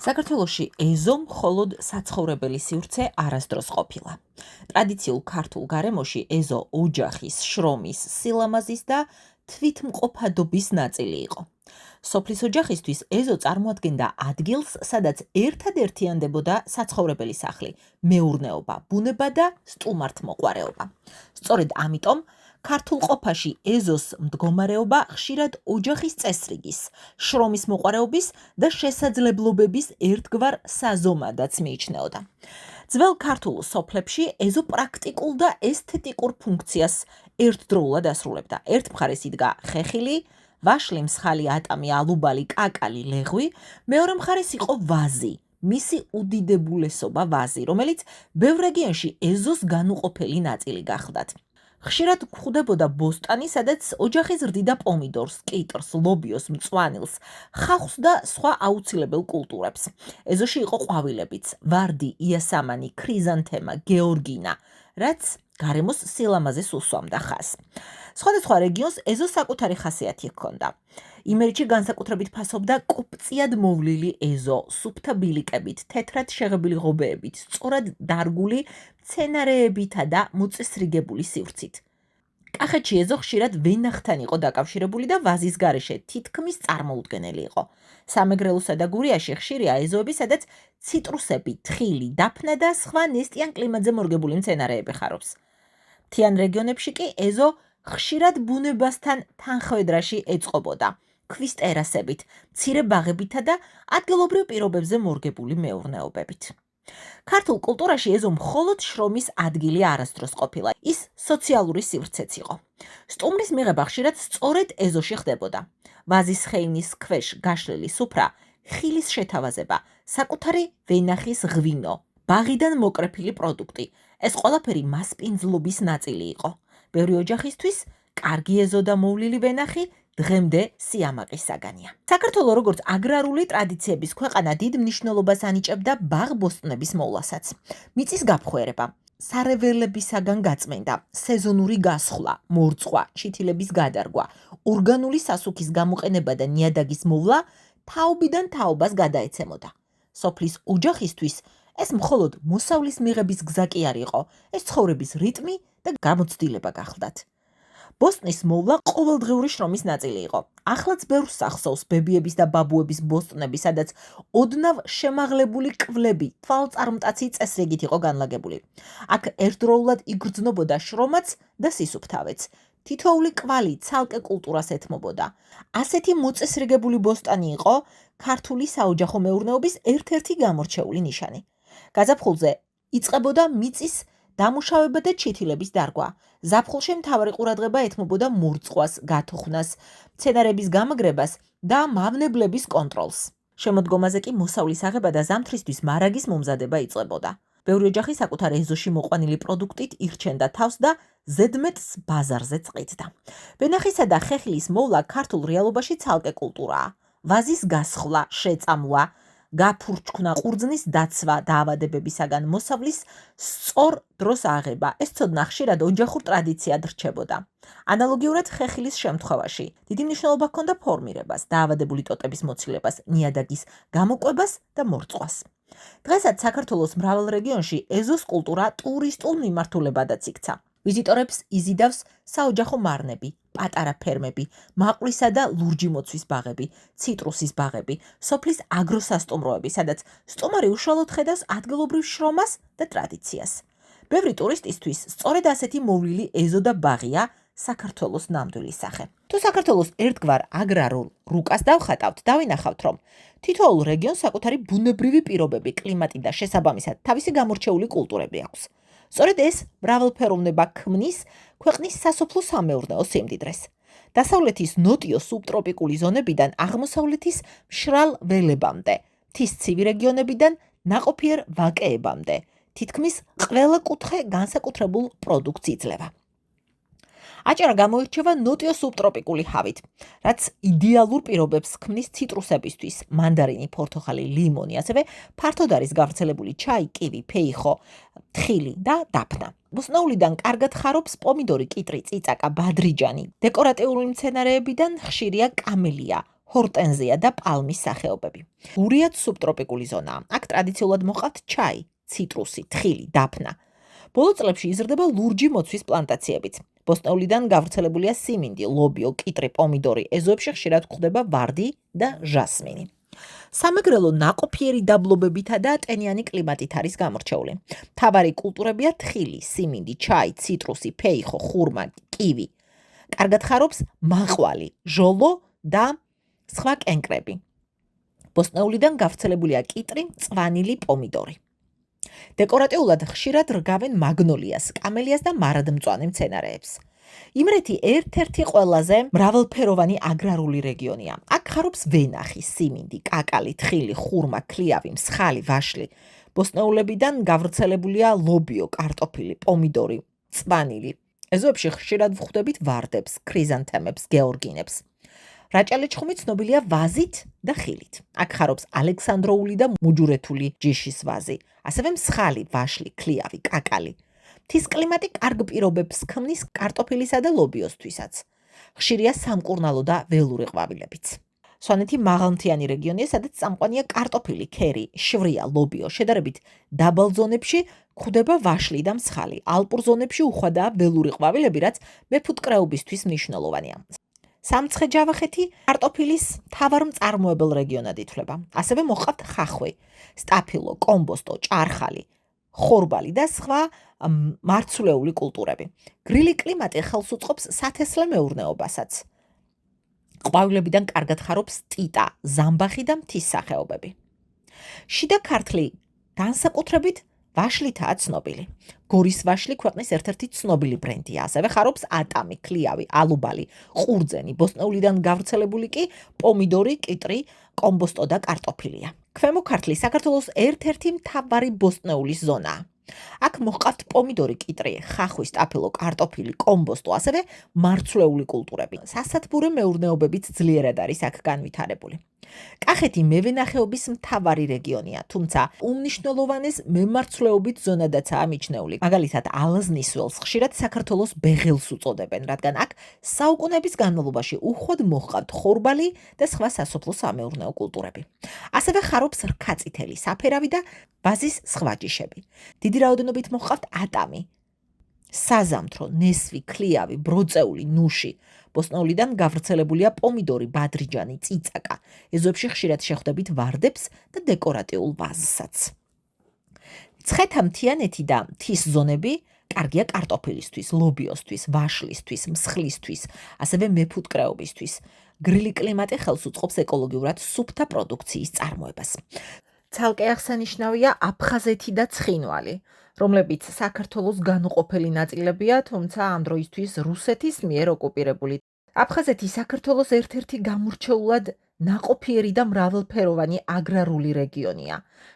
საქართველოში ეზო მხოლოდ საცხოვრებელი სივრცე არასდროს ყოფილა. ტრადიციულ ქართულ გარემოში ეზო ოჯახის, შრომის, სილამაზის და თვითმყოფადობის ნაწილი იყო. სოფლის ოჯახისთვის ეზო წარმოადგენდა ადგილს, სადაც ერთად ერთიანდებოდა საცხოვრებელი სახლი, მეურნეობა, ბუნება და სტუმართმოყვარეობა. სწორედ ამიტომ ქართულ ყოფაში ეზოს მდგომარეობა ხშირად ოჯახის წესრიგის, შრომის მოყვარეობის და შესაძლებლობების ერთგვარ საზომადაც მიიჩნეოდა. ძველ ქართულ სოფლებში ეზო პრაქტიკულ და ესთეტიკურ ფუნქციას ერთდროულად ასრულებდა. ერთ მხარეს იდგა ხეხილი, ვაშლი, მსხალი, ატამი, ალუბალი, კაკალი, ლეღვი, მეორე მხარეს იყო ვაზი, მისი უდიდებულესობა ვაზი, რომელიც ბევრ რეგიონში ეზოს განუყოფელი ნაწილი გახლდათ. ხშირად გვხვდებოდა ბოსტანი, სადაც ოჯახი ზრდიდა პომიდორს, კიტრს, ლობიოს, მწვანილს, ხახვს და სხვა აუცილებელ კულტურებს. ეზოში იყო ყვავილებიც, ვარდი, იასამანი, ქრიზანთემა, გეორგინა, რაც გარემოს სილამაზეს უსვამდა ხაზს. სხვადასხვა რეგიონს ეზოს საკუთარი ხასიათი ჰქონდა. იმერეთში განსაკუთრებით ფასობდა კოპწიად მოვლილი ეზო, სუფთა ბილიკებით, თეთრად შეღებილი ღობეებით, სწორად დარგული მცენარეებითა და მოწესრიგებული სივრცით. კახეთში ეზო ხშირად ვენახთან იყო დაკავშირებული და ვაზის გარეშე თითქმის წარმოუდგენელი იყო. სამეგრელოსა და გურიაში ხშირია ეზოები, სადაც ციტრუსები, თხილი, დაფნა და სხვა ნესტიან კლიმატზე მორგებული მცენარეები ხარობს. მთიან რეგიონებში კი ეზო ხშირად ბუნებასთან თანხმედრაში ეწყობოდა, ქვის ტერასებით, მცირე ბაღებითა და ადგილობრივ პირობებზე მორგებული მეურნეობებით. ქართულ კულტურაში ეზო მხოლოდ შრომის ადგილი არასდროს ყოფილა, ის სოციალური სივრცეც იყო. სტუმრის მიღება ხშირად სწორედ ეზოში ხდებოდა. ვაზის ხეივნის ქვეშ გაშლილი სუფრა, ხილის შეთავაზება, საკუთარი ვენახის ღვინო, ბაღიდან მოკრეფილი პროდუქტი, ეს ყველაფერი მასპინძლობის ნაწილი იყო. ბევრი ოჯახისთვის კარგი ეზო და მოვლილი ვენახი დღემდე სიამაყის საგანია. საქართველო როგორც აგრარული ტრადიციების ქვეყანა დიდ მნიშვნელობას ანიჭებდა ბაღ-ბოსტნების მოვლასაც. მიწის გაფხვერება, სარეველებისაგან გაწმენდა, სეზონური გასხლა, მორწყვა, ჩითილების გადარგვა, ორგანული სასუქის გამოყენება და ნიადაგის მოვლა თაობიდან თაობას გადაეცემოდა. სოფლის ოჯახისთვის ეს მხოლოდ მოსავლის მიღების გზა კი არ იყო, ეს ცხოვრების რიტმი და გამოცდილება გახლდათ. ბოსტნის მოვლა ყოველდღიური შრომის ნაწილი იყო. ახლაც ბევრს ახსოვს ბებიების და ბაბუების ბოსტნები, სადაც ოდნავ შემაღლებული კვლები თვალწარმტაცი წესრიგით იყო განლაგებული. აქ ერთდროულად იგრძნობოდა შრომაც და სისუფთავეც. თითოეული კვალი ცალკე კულტურას ეთმობოდა. ასეთი მოწესრიგებული ბოსტანი იყო ქართული საოჯახო მეურნეობის ერთ-ერთი გამორჩეული ნიშანი. გაზაფხულზე იწყებოდა მიწის დამუშავება და ჩითილების დარგვა. ზაფხულში მთავარი ყურადღება ეთმობოდა მორწყვას, გათოხვნას, მცენარეების გამაგრებას და მავნებლების კონტროლს. შემოდგომაზე კი მოსავლის აღება და ზამთრისთვის მარაგის მომზადება იწყებოდა. ბევრი ოჯახი საკუთარ ეზოში მოყვანილი პროდუქტით ირჩენდა თავს და ზედმეტს ბაზარზე წყიდდა. ვენახისა და ხეხილის მოვლა ქართულ რეალობაში ცალკე კულტურაა. ვაზის გასხლა, შეწამლა, გაფურჩქნა, ყურძნის დაცვა, დაავადებებისაგან მოსავლის სწორ დროს აღება. ეს ცოდნა ხშირად ოჯახურ ტრადიციად რჩებოდა. ანალოგიურად ხეხილის შემთხვევაში დიდი მნიშვნელობა ჰქონდა ფორმირებას, დაავადებული ტოტების მოცილებას, ნიადაგის გამოკვებას და მორწყვას. დღესაც საქართველოს მრავალ რეგიონში ეზოს კულტურა ტურისტულ მიმართულებადაც იქცა. ვიზიტორებს იზიდავს საოჯახო მარნები, პატარა ფერმები, მაყვრისა და ლურჯი მოცვის ბაღები, ციტრუსის ბაღები, სოფლის აგროსასტუმროები, სადაც სტუმარი უშუალოდ ხედავს ადგილობრივ შრომას და ტრადიციას. ბევრი ტურისტისთვის სწორედ ასეთი მოვლილი ეზო და ბაღია საქართველოს ნამდვილი სახე. თუ საქართველოს ერთგვარ აგრარულ რუკას დავხატავთ, დავინახავთ, რომ თითოეულ რეგიონს საკუთარი ბუნებრივი პირობები, კლიმატი და შესაბამისად თავისი გამორჩეული კულტურები აქვს. სწორედ ეს მრავალფეროვნება ქმნის ქვეყნის სასოფლო-სამეურნეო სიმდიდრეს. დასავლეთის ნოტიო სუბტროპიკული ზონებიდან აღმოსავლეთის მშრალ ველებამდე, მთის ცივი რეგიონებიდან ნაყოფიერ ვაკეებამდე, თითქმის ყველა კუთხე განსაკუთრებულ პროდუქტს იძლევა. აჭარა გამოირჩევა ნოტიო სუბტროპიკული ჰავით, რაც იდეალურ პირობებს ქმნის ციტრუსებისთვის, მანდარინი, ფორთოხალი, ლიმონი, ასევე ფართოდ არის გავრცელებული ჩაი, კივი, ფეიხო, თხილი და დაფნა. ბოსტნეულიდან კარგად ხარობს პომიდორი, კიტრი, წიწაკა, ბადრიჯანი. დეკორატიული მცენარეებიდან ხშირია კამელია, ჰორტენზია და პალმის სახეობები. გურიად სუბტროპიკული ზონაა. აქ ტრადიციულად მოყავთ ჩაი, ციტრუსი, თხილი, დაფნა. ბოლო წლებში იზრდება ლურჯი მოცვის პლანტაციებიც. ბოსტნეულიდან გავრცელებულია სიმინდი, ლობიო, კიტრი, პომიდორი, ეზოებში ხშირად გვხვდება ვარდი და ჟასმინი. სამეგრელო ნაყოფიერი დაბლობებითა და ტენიანი კლიმატით არის გამორჩეული. მთავარი კულტურებია თხილი, სიმინდი, ჩაი, ციტრუსი, ფეიხო, ხურმა, კივი. კარგად ხარობს მაყვალი, ჟოლო და სხვა კენკრები. ბოსტნეულიდან გავრცელებულია კიტრი, მწვანილი, პომიდორი. დეკორატიულად ხშირად რგავენ მაგნოლიას, კამელიას და მარადმწვანე მცენარეებს. იმრეთი ერთ-ერთი ყველაზე მრავალფეროვანი აგრარული რეგიონია. აქ ხარობს ვენახი, სიმინდი, კაკალი, თხილი, ხურმა, ქლიავი, მსხალი, ვაშლი. ბოსტნეულებიდან გავრცელებულია ლობიო, კარტოფილი, პომიდორი, მწვანილი. ეზოებში ხშირად ვხვდებით ვარდებს, ქრიზანთემებს, გეორგინებს. რაჭა-ლეჩხუმი ცნობილია ვაზით და ხილით. აქ ხარობს ალექსანდროული და მუჯურეთული ჯიშის ვაზი, ასევე მსხალი, ვაშლი, ქლიავი, კაკალი. მთის კლიმატი კარგ პირობებს ქმნის კარტოფილისა და ლობიოსთვისაც. ხშირია სამკურნალო და ველური ყვავილებიც. სვანეთი მაღალმთიანი რეგიონია, სადაც წამყვანია კარტოფილი, ქერი, შვრია, ლობიო. შედარებით დაბალ ზონებში გვხვდება ვაშლი და მსხალი. ალპურ ზონებში უხვადაა ველური ყვავილები, რაც მეფუტკრეობისთვის მნიშვნელოვანია. სამცხე-ჯავახეთი კარტოფილის მთავარ მწარმოებელ რეგიონად ითვლება. ასევე მოჰყავთ ხახვი, სტაფილო, კომბოსტო, ჭარხალი, ხორბალი და სხვა მარცვლეული კულტურები. გრილი კლიმატი ხელს უწყობს სათესლე მეურნეობასაც. ყვავილებიდან კარგად ხარობს ტიტა, ზამბახი და მთის სახეობები. შიდა ქართლი განსაკუთრებით ვაშლითაა ცნობილი. გორის ვაშლი ქვეყნის ერთ-ერთი ცნობილი ბრენდია. ასევე ხარობს ატამი, ქლიავი, ალუბალი, ყურძენი. ბოსტნეულიდან გავრცელებული კი პომიდორი, კიტრი, კომბოსტო და კარტოფილია. ქვემო ქართლი საქართველოს ერთ-ერთი მთავარი ბოსტნეულის ზონაა. აქ მოჰყავთ პომიდორი, კიტრი, ხახვი, სტაფილო, კარტოფილი, კომბოსტო, ასევე მარცვლეული კულტურები. სასათბურე მეურნეობებიც dzlierად არის აქ განვითარებული. კახეთი მევენახეობის მთავარი რეგიონია, თუმცა უმნიშვნელოვანეს მემარცვლეობით ზონადაცაა მიჩნეული. მაგალითად, ალაზნის ველს ხშირად საქართველოს ბეღელს უწოდებენ, რადგან აქ საუკუნეების განმავლობაში უხვად მოჰყავთ ხორბალი და სხვა სასოფლო-სამეურნეო კულტურები. ასევე ხარობს რქაწითელი, საფერავი და ვაზის სხვა ჯიშები. დიდი რაოდენობით მოჰყავთ ატამი, საზამთრო, ნესვი, ქლიავი, ბროწეული, ნუში. ბოსტნეულიდან გავრცელებულია პომიდორი, ბადრიჯანი, წიწაკა. ეზოებში ხშირად შეხვდებით ვარდებს და დეკორატიულ ვაზსაც. ცხეთა მთიანეთი და მთის ზონები კარგია კარტოფილისთვის, ლობიოსთვის, ვაშლისთვის, მსხლისთვის, ასევე მეფუტკრეობისთვის. გრილი კლიმატი ხელს უწყობს ეკოლოგიურად სუფთა პროდუქციის წარმოებას. ცალკე აღსანიშნავია აფხაზეთი და ცხინვალი, რომლებიც საქართველოს განუყოფელი ნაწილებია, თუმცა ამ დროისთვის რუსეთის მიერ ოკუპირებული. აფხაზეთი საქართველოს ერთ-ერთი გამორჩეულად ნაყოფიერი და მრავალფეროვანი აგრარული რეგიონია.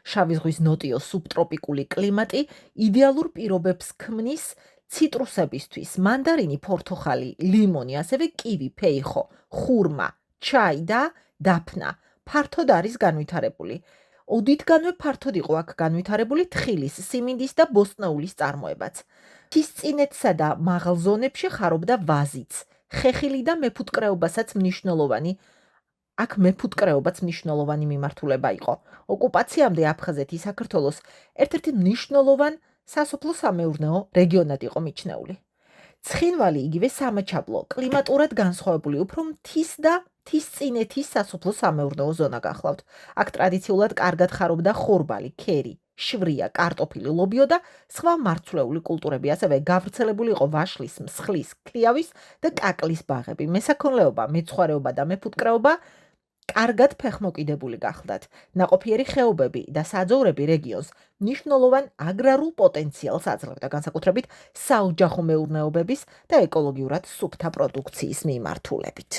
შავი ზღვის ნოტიო სუბტროპიკული კლიმატი იდეალურ პირობებს ქმნის ციტრუსებისთვის, მანდარინი, ფორთოხალი, ლიმონი, ასევე კივი, ფეიხო, ხურმა, ჩაი და დაფნა ფართოდ არის განვითარებული. ოდითგანვე ფართოდ იყო აქ განვითარებული თხილის, სიმინდის და ბოსტნეულის წარმოებაც. მთისწინეთსა და მაღალ ზონებში ხარობდა ვაზიც, ხეხილი და მეფუტკრეობასაც მნიშვნელოვანი. აქ მეფუტკრეობაც მნიშვნელოვანი მიმართულება იყო. ოკუპაციამდე აფხაზეთი საქართველოს ერთ-ერთი მნიშვნელოვან სასოფლო-სამეურნეო რეგიონად იყო მიჩნეული. ცხინვალი იგივე სამაჩაბლო, კლიმატურად განსხვავებული, უფრო მთის და მთისწინეთის სასოფლო-სამეურნეო ზონა გახლავთ. აქ ტრადიციულად კარგად ხარობდა ხორბალი, ქერი, შვრია, კარტოფილი, ლობიო და სხვა მარცვლეული კულტურები. ასევე გავრცელებული იყო ვაშლის, მსხლის, ქლიავის და კაკლის ბაღები. მესაქონლეობა, მეცხვარეობა და მეფუტკრეობა კარგად ფეხმოკიდებული გახლდათ. ნაყოფიერი ხეობები და საძოვრები რეგიონს მნიშვნელოვან აგრარულ პოტენციალს აძლევდა, განსაკუთრებით საოჯახო მეურნეობების და ეკოლოგიურად სუფთა პროდუქციის მიმართულებით.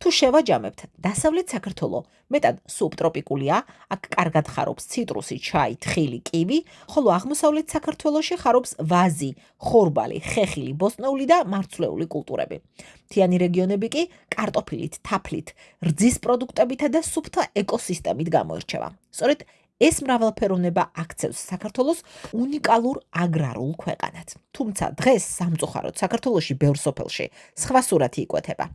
თუ შევაჯამებთ, დასავლეთ საქართველო მეტად სუბტროპიკულია, აქ კარგად ხარობს ციტრუსი, ჩაი, თხილი, კივი, ხოლო აღმოსავლეთ საქართველოში ხარობს ვაზი, ხორბალი, ხეხილი, ბოსტნეული და მარცვლეული კულტურები. მთიანი რეგიონები კი კარტოფილით, თაფლით, რძის პროდუქტებითა და სუფთა ეკოსისტემით გამოირჩევა. სწორედ ეს მრავალფეროვნება აქცევს საქართველოს უნიკალურ აგრარულ ქვეყანად. თუმცა დღეს სამწუხაროდ საქართველოში ბევრ სოფელში სხვა სურათი იკვეთება.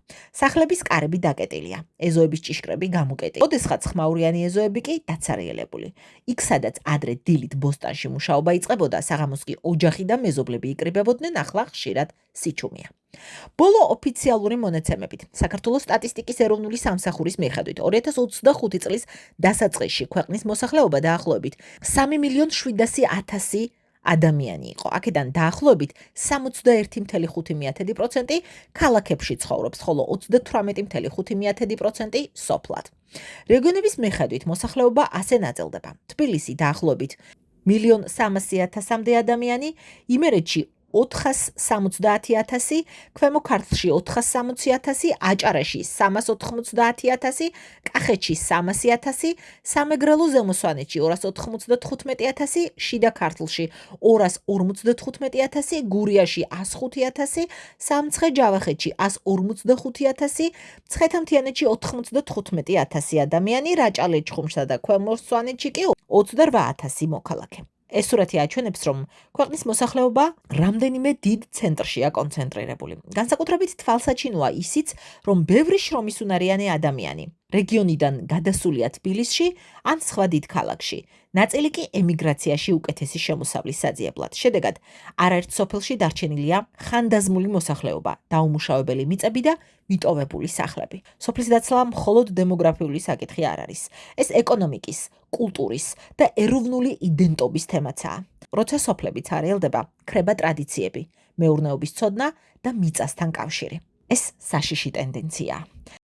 სახლების კარები დაკეტილია, ეზოების ჭიშკრები გამოკეტილი. ოდესღაც ხმაურიანი ეზოები კი დაცარიელებული. იქ სადაც ადრე დილით ბოსტანში მუშაობა იწყებოდა, საღამოს კი ოჯახი და მეზობლები იკრიბებოდნენ, ახლა ხშირად სიჩუმეა. ბოლო ოფიციალური მონაცემებით, საქართველოს სტატისტიკის ეროვნული სამსახურის მიხედვით 2025 წლის დასაწყისში ქვეყნის მოსახლეობა დაახლოებით 3.700.000 ადამიანი იყო. აქედან დაახლოებით 61.5% ქალაქებში ცხოვრობს, ხოლო 38.5% სოფლად. რეგიონების მიხედვით მოსახლეობა ასე ნაწილდება. თბილისი დაახლოებით 1.300.000-მდე ადამიანი, იმერეთში 470.000, ქვემო ქართლში 460.000, აჭარაში 390.000, კახეთში 300.000, სამეგრელო ზემო სვანეთში 295.000, შიდა ქართლში 255.000, გურიაში 105.000, სამცხე-ჯავახეთში 155.000, მცხეთა-მთიანეთში 95.000 ადამიანი, რაჭა-ლეჩხუმსა და ქვემო სვანეთში კი 28.000 მოქალაქე. ეს სურათი აჩვენებს, რომ ქვეყნის მოსახლეობა რამდენიმე დიდ ცენტრშია კონცენტრირებული. განსაკუთრებით თვალსაჩინოა ისიც, რომ ბევრი შრომისუნარიანი ადამიანი რეგიონიდან გადასულია თბილისში ან სხვა დიდ ქალაქში. ნაწილი კი ემიგრაციაში უკეთესი შემოსავლის საძიებლად. შედეგად, არაერთ სოფელში დარჩენილია ხანდაზმული მოსახლეობა, დაუმუშავებელი მიწები და მიტოვებული სახლები. სოფლის დაცლა მხოლოდ დემოგრაფიული საკითხი არ არის. ეს ეკონომიკის, კულტურის და ეროვნული იდენტობის თემაცაა. როცა სოფლები ცარიელდება, ქრება ტრადიციები, მეურნეობის ცოდნა და მიწასთან კავშირი. ეს საშიში ტენდენციაა.